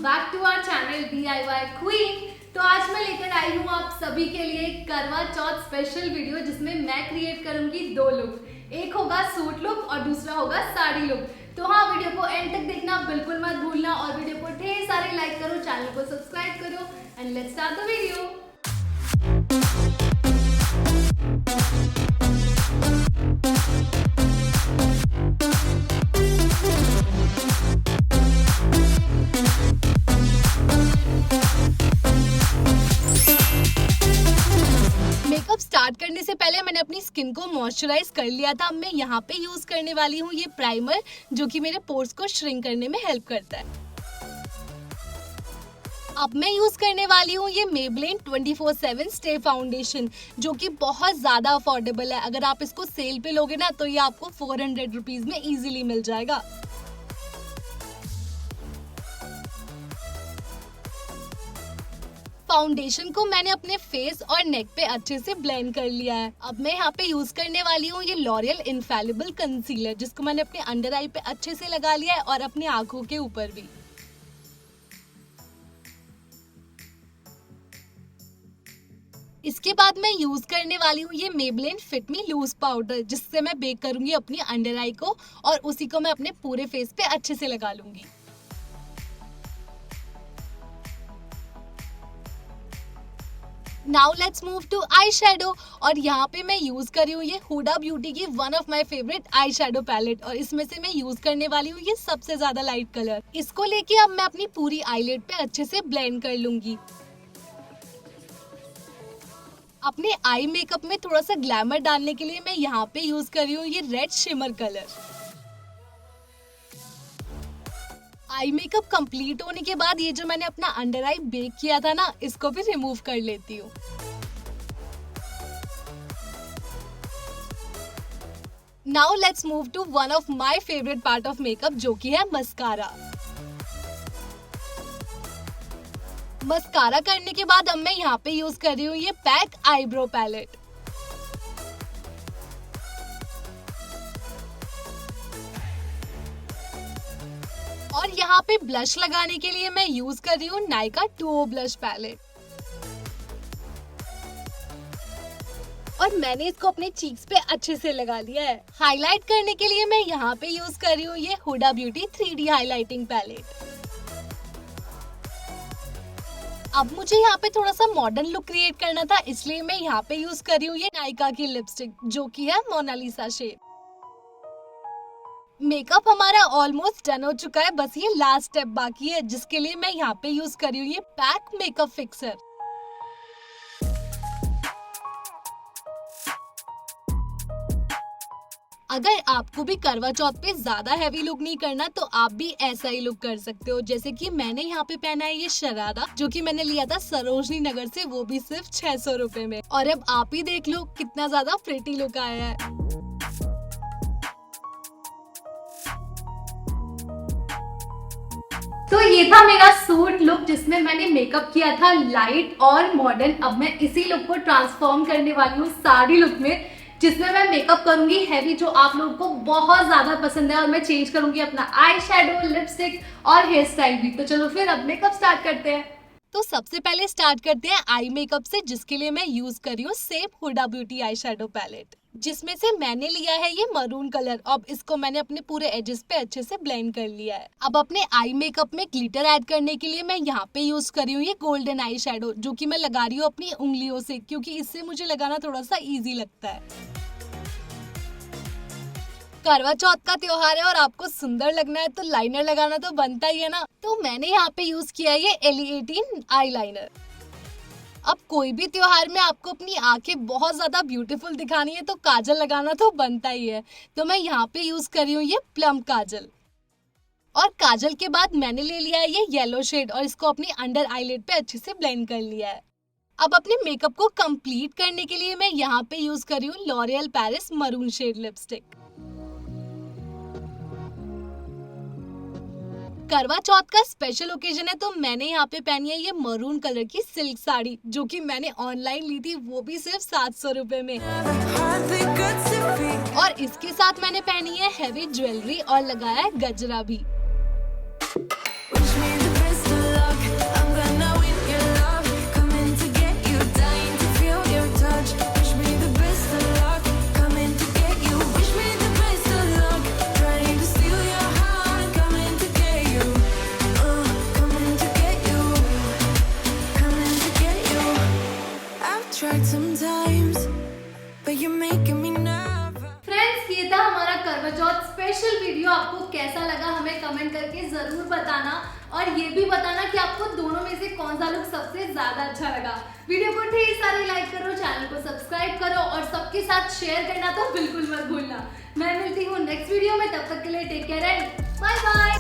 Back to our channel DIY queen. तो आज मैं लेकर आई हूँ आप सभी के लिए करवा चौथ स्पेशल वीडियो जिसमें मैं क्रिएट करूंगी दो लुक, एक होगा सूट लुक और दूसरा होगा साड़ी लुक। तो हाँ, वीडियो को एंड तक देखना बिल्कुल मत भूलना और वीडियो को ढेर सारे लाइक करो, चैनल को सब्सक्राइब करो and let's start the video. Makeup start करने से पहले मैंने अपनी स्किन को मॉइस्चराइज कर लिया था। अब मैं यहाँ पे यूज करने वाली हूँ ये प्राइमर, जो कि मेरे पोर्स को श्रिंक करने में हेल्प करता है। अब मैं यूज करने वाली हूँ ये मेबेलिन 24/7 स्टे फाउंडेशन, जो कि बहुत ज्यादा अफोर्डेबल है। अगर आप इसको सेल पे लोगे ना तो ये आपको 400 रुपीज में इजीली मिल जाएगा। फाउंडेशन को मैंने अपने फेस और नेक पे अच्छे से ब्लेंड कर लिया है। अब मैं यहाँ पे यूज करने वाली हूँ ये लॉरियल इनफैलिबल कंसीलर, जिसको मैंने अपने अंडर आई पे अच्छे से लगा लिया है और अपनी आंखों के ऊपर भी। इसके बाद मैं यूज करने वाली हूँ ये मेबेलिन फिट मी लूज पाउडर, जिससे मैं बेक करूंगी अपनी अंडर आई को और उसी को मैं अपने पूरे फेस पे अच्छे से लगा लूंगी। Now let's move to eye shadow, और यहाँ पे मैं यूज कर रही हूँ ये हुडा ब्यूटी की one of my favourite eye shadow palette, और इसमें से मैं यूज करने वाली हूँ ये सबसे ज्यादा लाइट कलर। इसको लेके अब मैं अपनी पूरी आईलिड पे अच्छे से ब्लेंड कर लूंगी। अपने आई मेकअप में थोड़ा सा ग्लैमर डालने के लिए मैं यहाँ पे यूज कर रही हूँ ये red shimmer colour. Eye makeup complete होने के बाद ये जो मैंने अपना अंडर आई बेक किया था ना, इसको भी रिमूव कर लेती हूँ। Now let's move to one of my favourite part of makeup, जो कि है मस्कारा। मस्कारा करने के बाद अब मैं यहाँ पे यूज कर रही हूँ ये पैक आईब्रो पैलेट। और यहाँ पे ब्लश लगाने के लिए मैं यूज कर रही हूँ नायका 2O ब्लश पैलेट। और मैंने इसको अपने चीक्स पे अच्छे से लगा लिया है। हाईलाइट करने के लिए मैं यहाँ पे यूज कर रही हूँ ये Huda beauty 3D highlighting palette. अब मुझे यहाँ पे थोड़ा सा मॉडर्न लुक क्रिएट करना था, इसलिए मैं यहाँ पे यूज कर रही हूँ ये नायका की लिपस्टिक, जो कि है मोनालिसा शेड। मेकअप हमारा ऑलमोस्ट डन हो चुका है, बस ये लास्ट स्टेप बाकी है, जिसके लिए मैं यहाँ पे यूज कर रही हूँ ये पैक मेकअप फिक्सर। अगर आपको भी करवा चौथ पे ज्यादा हैवी लुक नहीं करना तो आप भी ऐसा ही लुक कर सकते हो, जैसे कि मैंने यहाँ पे पहना है ये शरारा, जो कि मैंने लिया था सरोजनी नगर से, वो भी सिर्फ 600 रुपए में। और अब आप ही देख लो कितना ज्यादा प्रिटी लुक आया है। तो ये था मेरा सूट लुक, जिसमें मैंने मेकअप किया था लाइट और मॉडर्न। अब मैं इसी लुक को ट्रांसफॉर्म करने वाली हूँ साड़ी लुक में, जिसमें मैं मेकअप करूंगी हैवी, जो आप लोगों को बहुत ज्यादा पसंद है। और मैं चेंज करूंगी अपना आई शेडो, लिपस्टिक और हेयर स्टाइल भी। तो चलो फिर अब मेकअप स्टार्ट करते हैं। तो सबसे पहले स्टार्ट करते हैं आई मेकअप से, जिसके लिए मैं यूज कर रही हूँ same Huda Beauty eye shadow palette, जिसमें से मैंने लिया है ये मरून कलर। अब इसको मैंने अपने पूरे एजेस पे अच्छे से ब्लेंड कर लिया है। अब अपने आई मेकअप में ग्लिटर ऐड करने के लिए मैं यहाँ पे यूज कर रही हूँ ये गोल्डन आई शेडो, जो कि मैं लगा रही हूँ अपनी उंगलियों से, क्योंकि इससे मुझे लगाना थोड़ा सा ईजी लगता है। करवा चौथ का त्योहार है और आपको सुंदर लगना है तो लाइनर लगाना तो बनता ही है ना। तो मैंने यहाँ पे यूज किया है ये LE18 आई लाइनर। अब कोई भी त्योहार में आपको अपनी आंखें बहुत ज्यादा ब्यूटीफुल दिखानी है तो काजल लगाना तो बनता ही है। तो मैं यहाँ पे यूज कर रही हूँ ये प्लम काजल। और काजल के बाद मैंने ले लिया है ये येलो शेड और इसको अपनी अंडर आईलिड पे अच्छे से ब्लेंड कर लिया है। अब अपने मेकअप को कंप्लीट करने के लिए मैं यहाँ पे यूज कर रही हूँ L'Oreal Paris maroon shade lipstick. Karva Chauth का स्पेशल ओकेजन है तो मैंने यहाँ पे पहनी है ये मरून कलर की सिल्क साड़ी, जो कि मैंने ऑनलाइन ली थी, वो भी सिर्फ 700 रुपए में। और इसके साथ मैंने पहनी है हैवी ज्वेलरी और लगाया है गजरा भी। कमेंट करके जरूर बताना, और ये भी बताना कि आपको दोनों में से कौन सा लुक सबसे ज्यादा अच्छा लगा। वीडियो को ढेर सारे लाइक करो, चैनल को सब्सक्राइब करो और सबके साथ शेयर करना तो बिल्कुल मत भूलना। मैं मिलती हूँ नेक्स्ट वीडियो में, तब तक के लिए take care and bye bye.